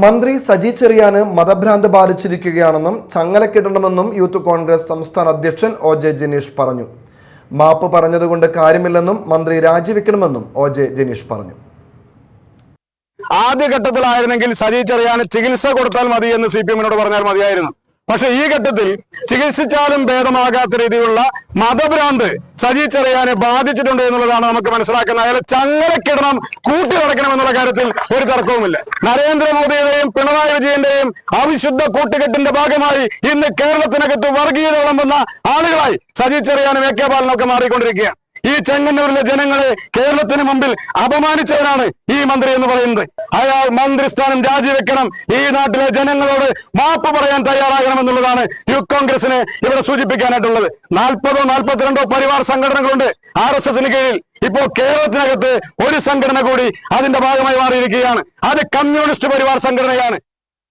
മന്ത്രി സജി ചെറിയാന് മതഭ്രാന്ത് ബാധിച്ചിരിക്കുകയാണെന്നും ചങ്ങലക്കിടണമെന്നും യൂത്ത് കോൺഗ്രസ് സംസ്ഥാന അധ്യക്ഷൻ ഒ.ജെ. ജനീഷ് പറഞ്ഞു. മാപ്പ് പറഞ്ഞതുകൊണ്ട് കാര്യമില്ലെന്നും മന്ത്രി രാജിവെക്കണമെന്നും ഒ.ജെ. ജനീഷ് പറഞ്ഞു. ആദ്യഘട്ടത്തിലായിരുന്നെങ്കിൽ സജി ചെറിയാന് ചികിത്സ കൊടുത്താൽ മതി എന്ന് CPM-നോട് പറഞ്ഞാൽ മതിയായിരുന്നു. പക്ഷെ ഈ ഘട്ടത്തിൽ ചികിത്സിച്ചാലും ഭേദമാകാത്ത രീതിയിലുള്ള മതഭ്രാന്ത് സജി ചെറിയാനെ ബാധിച്ചിട്ടുണ്ട് എന്നുള്ളതാണ് നമുക്ക് മനസ്സിലാക്കുന്നത്. അയാളെ ചങ്ങലക്കിടണം, കൂട്ടി നടക്കണം എന്നുള്ള കാര്യത്തിൽ ഒരു തർക്കവുമില്ല. നരേന്ദ്രമോദിയുടെയും പിണറായി വിജയന്റെയും അവിശുദ്ധ കൂട്ടുകെട്ടിന്റെ ഭാഗമായി ഇന്ന് കേരളത്തിനകത്ത് വർഗീയത വിളമ്പുന്ന ആളുകളായി സജി ചെറിയാനും AK ബാലനൊക്കെ മാറിക്കൊണ്ടിരിക്കുകയാണ്. ഈ ചെങ്ങന്നൂരിലെ ജനങ്ങളെ കേരളത്തിന് മുമ്പിൽ അപമാനിച്ചവരാണ് ഈ മന്ത്രി എന്ന് പറയുന്നത്. അയാൾ മന്ത്രിസ്ഥാനം രാജിവെക്കണം, ഈ നാട്ടിലെ ജനങ്ങളോട് മാപ്പ് പറയാൻ തയ്യാറാകണമെന്നുള്ളതാണ് യൂത്ത് കോൺഗ്രസിന് ഇവിടെ സൂചിപ്പിക്കാനായിട്ടുള്ളത്. 40-42 പരിവാർ സംഘടനകളുണ്ട് RSSന് കീഴിൽ. ഇപ്പോ കേരളത്തിനകത്ത് ഒരു സംഘടന കൂടി അതിന്റെ ഭാഗമായി മാറിയിരിക്കുകയാണ്. അത് കമ്മ്യൂണിസ്റ്റ് പരിവാർ സംഘടനയാണ്.